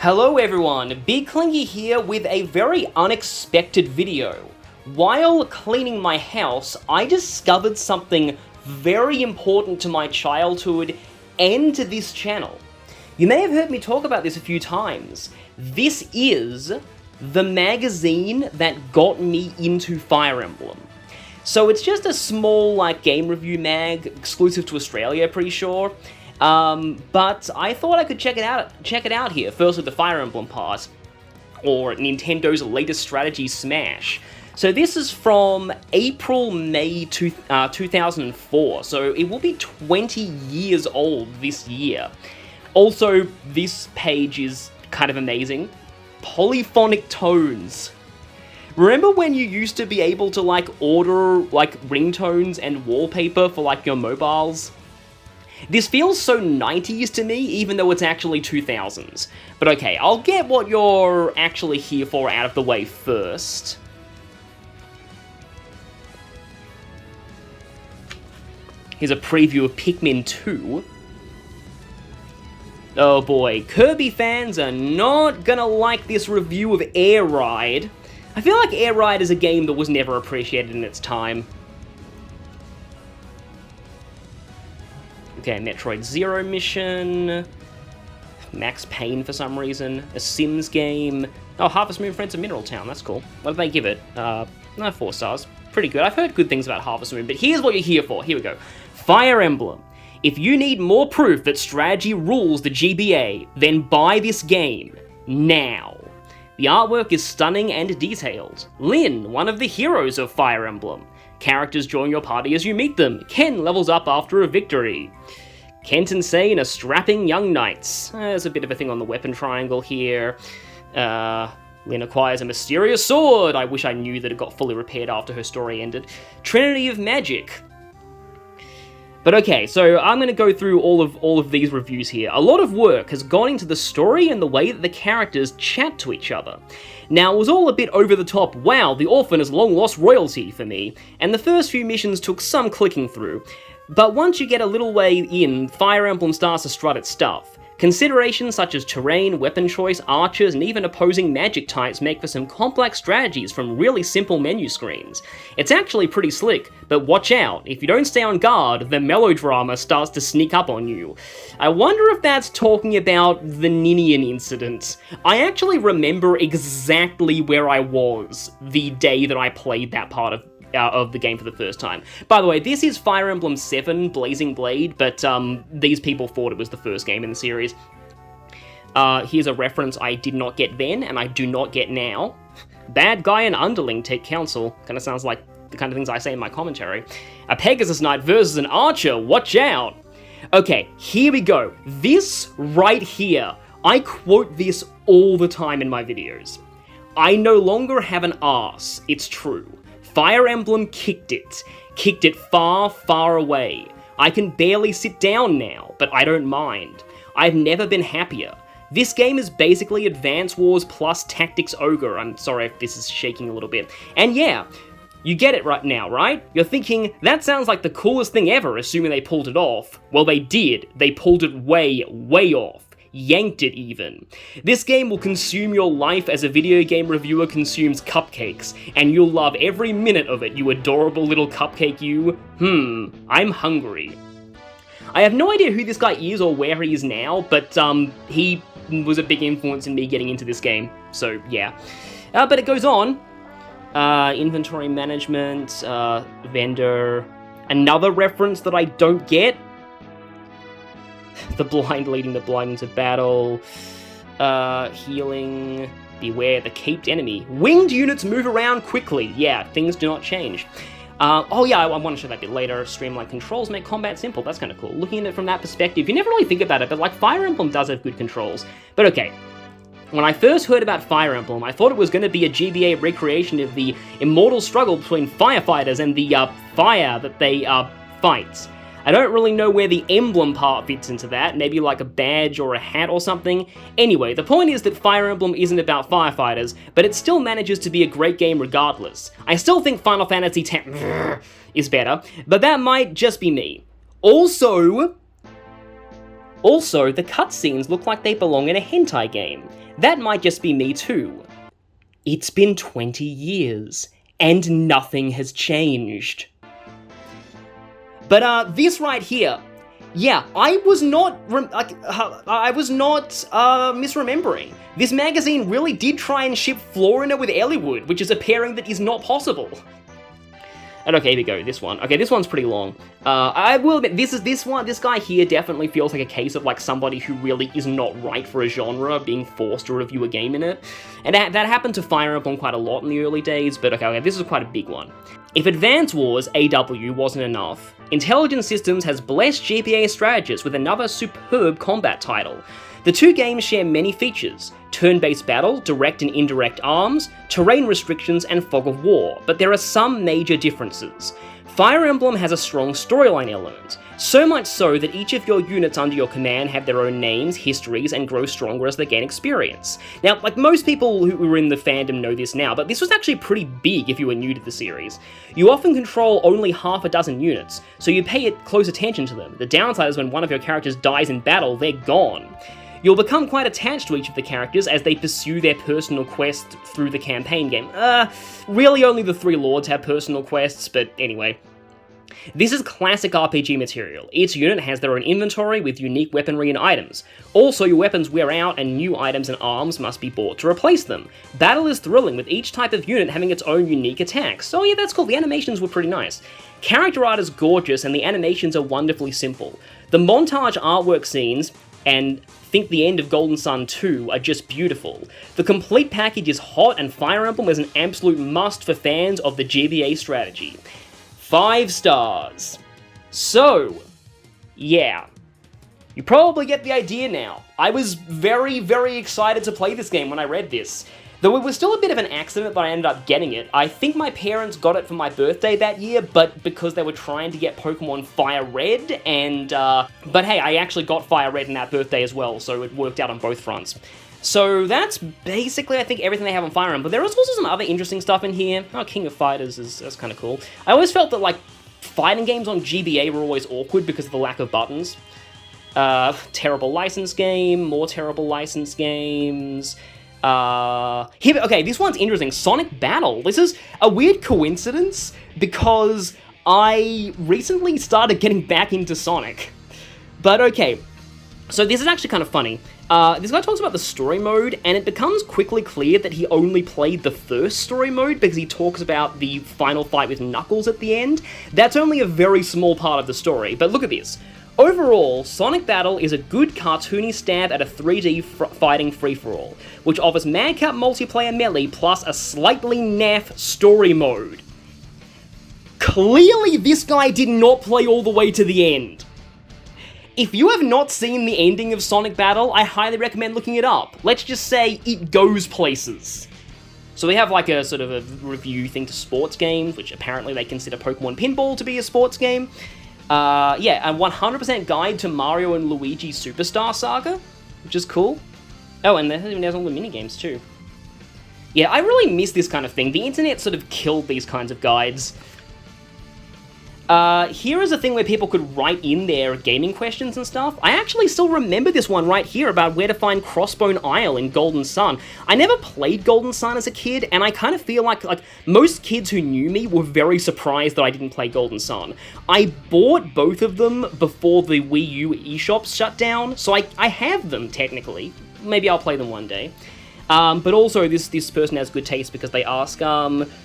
Hello everyone, Big Clingy here with a very unexpected video. While cleaning my house, I discovered something very important to my childhood and to this channel. You may have heard me talk about this a few times. This is the magazine that got me into Fire Emblem. So it's just a small game review mag, exclusive to Australia, pretty sure. But I thought I could check it out here. Firstly, the Fire Emblem part, or Nintendo's latest strategy, Smash. So this is from May 2004, so it will be 20 years old this year. Also, this page is kind of amazing. Polyphonic tones. Remember when you used to be able to order ringtones and wallpaper for your mobiles? This feels so 90s to me, even though it's actually 2000s. But okay, I'll get what you're actually here for out of the way first. Here's a preview of Pikmin 2. Oh boy, Kirby fans are not gonna like this review of Air Ride. I feel like Air Ride is a game that was never appreciated in its time. Okay, Metroid Zero mission, Max Payne for some reason, a Sims game, oh, Harvest Moon Friends of Mineral Town, that's cool. What did they give it? 4 stars. Pretty good. I've heard good things about Harvest Moon, but here's what you're here for. Here we go. Fire Emblem. If you need more proof that strategy rules the GBA, then buy this game, now. The artwork is stunning and detailed. Lyn, one of the heroes of Fire Emblem. Characters join your party as you meet them. Ken levels up after a victory. Kent and Sane are strapping young knights. There's a bit of a thing on the weapon triangle here. Lyn acquires a mysterious sword. I wish I knew that it got fully repaired after her story ended. Trinity of Magic. But okay, so I'm going to go through all of these reviews here. A lot of work has gone into the story and the way that the characters chat to each other. Now, it was all a bit over the top, wow, the orphan has long lost royalty for me, and the first few missions took some clicking through. But once you get a little way in, Fire Emblem starts to strut its stuff. Considerations such as terrain, weapon choice, archers, and even opposing magic types make for some complex strategies from really simple menu screens. It's actually pretty slick, but watch out, if you don't stay on guard, the melodrama starts to sneak up on you. I wonder if that's talking about the Ninian incident. I actually remember exactly where I was the day that I played that part of the game for the first time. By the way, this is Fire Emblem 7 Blazing Blade, but these people thought it was the first game in the series. Here's a reference I did not get then, and I do not get now. Bad guy and underling take counsel. Kind of sounds like the kind of things I say in my commentary. A Pegasus Knight versus an archer, watch out! Okay, here we go. This right here, I quote this all the time in my videos. I no longer have an arse, it's true. Fire Emblem kicked it far, far away. I can barely sit down now, but I don't mind. I've never been happier. This game is basically Advance Wars plus Tactics Ogre. I'm sorry if this is shaking a little bit. And yeah, you get it right now, right? You're thinking, that sounds like the coolest thing ever, assuming they pulled it off. Well, they did. They pulled it way, way off. Yanked it even. This game will consume your life as a video game reviewer consumes cupcakes, and you'll love every minute of it, you adorable little cupcake you. I'm hungry. I have no idea who this guy is or where he is now, but he was a big influence in me getting into this game, so yeah. But it goes on. Inventory management, vendor, another reference that I don't get. The blind leading the blind into battle, healing, beware the caped enemy. Winged units move around quickly. Yeah, things do not change. Oh yeah, I want to show that bit later. Streamlined controls make combat simple. That's kind of cool. Looking at it from that perspective, you never really think about it, but Fire Emblem does have good controls. But okay, when I first heard about Fire Emblem, I thought it was going to be a GBA recreation of the immortal struggle between firefighters and the fire that they fight. I don't really know where the emblem part fits into that, maybe like a badge or a hat or something. Anyway, the point is that Fire Emblem isn't about firefighters, but it still manages to be a great game regardless. I still think Final Fantasy X is better, but that might just be me. Also, Also, the cutscenes look like they belong in a hentai game. That might just be me too. It's been 20 years, and nothing has changed. But this right here, yeah, I was not misremembering. This magazine really did try and ship Florina with Eliwood, which is a pairing that is not possible. And okay, here we go, this one. Okay, this one's pretty long. I will admit, this guy here definitely feels like a case of like somebody who really is not right for a genre being forced to review a game in it. And that happened to Fire Emblem quite a lot in the early days, but okay, this is quite a big one. If Advance Wars AW wasn't enough, Intelligent Systems has blessed GBA strategists with another superb combat title. The two games share many features: turn-based battle, direct and indirect arms, terrain restrictions, and fog of war, but there are some major differences. Fire Emblem has a strong storyline element, so much so that each of your units under your command have their own names, histories, and grow stronger as they gain experience. Now, like most people who are in the fandom know this now, but this was actually pretty big if you were new to the series. You often control only half a dozen units, so you pay close attention to them. The downside is when one of your characters dies in battle, they're gone. You'll become quite attached to each of the characters as they pursue their personal quest through the campaign game. Really only the three lords have personal quests, but anyway. This is classic RPG material. Each unit has their own inventory with unique weaponry and items. Also, your weapons wear out and new items and arms must be bought to replace them. Battle is thrilling, with each type of unit having its own unique attacks. Oh yeah, that's cool, the animations were pretty nice. Character art is gorgeous and the animations are wonderfully simple. The montage artwork scenes, and think the end of Golden Sun 2, are just beautiful. The complete package is hot, and Fire Emblem is an absolute must for fans of the GBA strategy. 5 stars. So, yeah. You probably get the idea now. I was very, very excited to play this game when I read this. Though it was still a bit of an accident that I ended up getting it. I think my parents got it for my birthday that year, but because they were trying to get Pokemon Fire Red, and, but hey, I actually got Fire Red in that birthday as well, so it worked out on both fronts. So that's basically, I think, everything they have on Fire Emblem, but there is also some other interesting stuff in here. Oh, King of Fighters that's kind of cool. I always felt that, like, fighting games on GBA were always awkward because of the lack of buttons. Terrible license game, more terrible license games. Okay, this one's interesting. Sonic Battle. This is a weird coincidence because I recently started getting back into Sonic. But okay, so this is actually kind of funny. This guy talks about the story mode, and it becomes quickly clear that he only played the first story mode because he talks about the final fight with Knuckles at the end. That's only a very small part of the story, but look at this. Overall, Sonic Battle is a good cartoony stab at a 3D fighting free-for-all, which offers madcap multiplayer melee plus a slightly naff story mode. Clearly this guy did not play all the way to the end. If you have not seen the ending of Sonic Battle, I highly recommend looking it up. Let's just say it goes places. So we have like a sort of a review thing to sports games, which apparently they consider Pokemon Pinball to be a sports game. Yeah, a 100% guide to Mario and Luigi Superstar Saga, which is cool. Oh, and there's all the minigames too. Yeah, I really miss this kind of thing. The internet sort of killed these kinds of guides. Here is a thing where people could write in their gaming questions and stuff. I actually still remember this one right here about where to find Crossbone Isle in Golden Sun. I never played Golden Sun as a kid, and I kind of feel like most kids who knew me were very surprised that I didn't play Golden Sun. I bought both of them before the Wii U eShops shut down, so I have them, technically. Maybe I'll play them one day. But also, this person has good taste because they ask,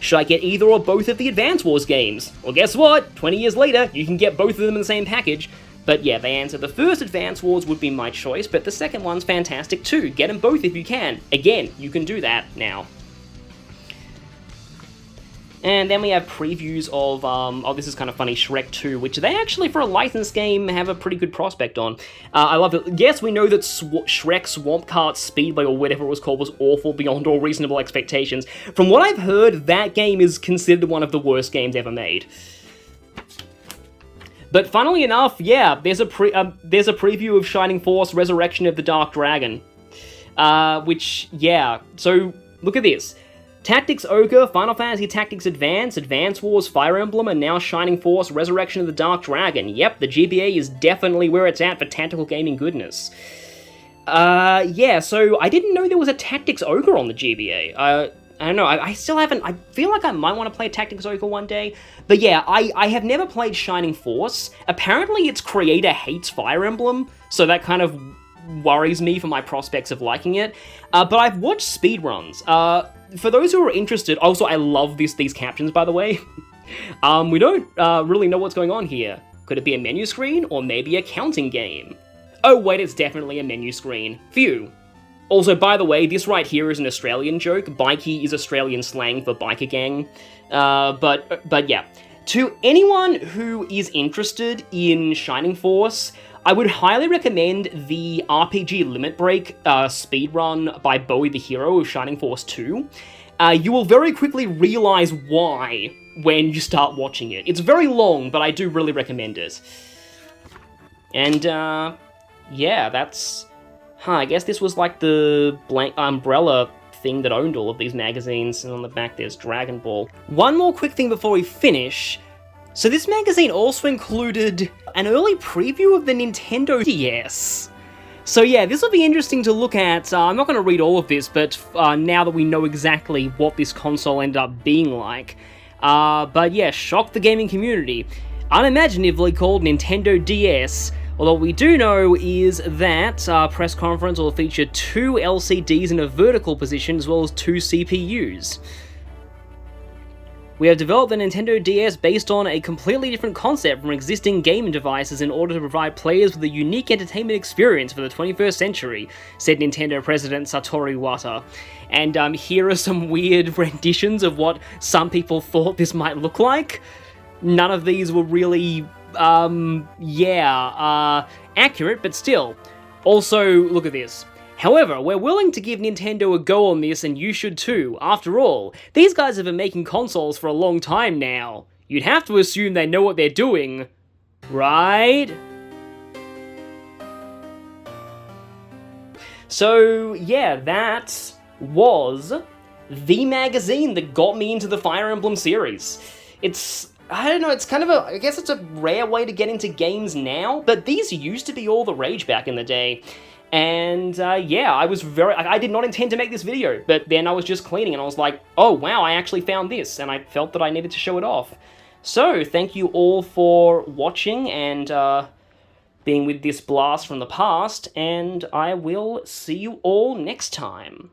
should I get either or both of the Advance Wars games? Well, guess what? 20 years later, you can get both of them in the same package. But yeah, they answer, the first Advance Wars would be my choice, but the second one's fantastic too. Get them both if you can. Again, you can do that now. And then we have previews of, oh, this is kind of funny, Shrek 2, which they actually, for a licensed game, have a pretty good prospect on. I love it. Yes, we know that Shrek Swamp Kart Speedway, or whatever it was called, was awful beyond all reasonable expectations. From what I've heard, that game is considered one of the worst games ever made. But funnily enough, yeah, there's a preview of Shining Force Resurrection of the Dark Dragon. Which, yeah, so look at this. Tactics Ogre, Final Fantasy Tactics Advance, Advance Wars, Fire Emblem, and now Shining Force, Resurrection of the Dark Dragon. Yep, the GBA is definitely where it's at for tactical gaming goodness. Yeah, so I didn't know there was a Tactics Ogre on the GBA. I don't know, I still haven't, I feel like I might want to play Tactics Ogre one day, but yeah, I have never played Shining Force. Apparently its creator hates Fire Emblem, so that kind of worries me for my prospects of liking it, but I've watched speedruns. For those who are interested, also I love these captions, by the way. We don't really know what's going on here. Could it be a menu screen, or maybe a counting game? Oh wait, it's definitely a menu screen. Phew. Also, by the way, this right here is an Australian joke. Bikey is Australian slang for biker gang. But yeah. To anyone who is interested in Shining Force, I would highly recommend the RPG Limit Break speedrun by Bowie the Hero of Shining Force 2. You will very quickly realize why when you start watching it. It's very long, but I do really recommend it. And, yeah, that's... I guess this was like the blank umbrella thing that owned all of these magazines, and on the back there's Dragon Ball. One more quick thing before we finish. So this magazine also included an early preview of the Nintendo DS. So yeah, this will be interesting to look at. I'm not going to read all of this, but now that we know exactly what this console ended up being like. But yeah, shocked the gaming community. Unimaginatively called Nintendo DS. Although what we do know is that press conference will feature 2 LCDs in a vertical position as well as 2 CPUs. We have developed the Nintendo DS based on a completely different concept from existing gaming devices in order to provide players with a unique entertainment experience for the 21st century, said Nintendo President Satoru Iwata. And here are some weird renditions of what some people thought this might look like. None of these were really... accurate, but still. Also, look at this. However, we're willing to give Nintendo a go on this, and you should too. After all, these guys have been making consoles for a long time now. You'd have to assume they know what they're doing, right? So, yeah, that was the magazine that got me into the Fire Emblem series. I don't know, it's kind of I guess it's a rare way to get into games now, but these used to be all the rage back in the day. And yeah, I did not intend to make this video, but then I was just cleaning and I was like, oh wow, I actually found this, and I felt that I needed to show it off. So, thank you all for watching and being with this blast from the past, and I will see you all next time.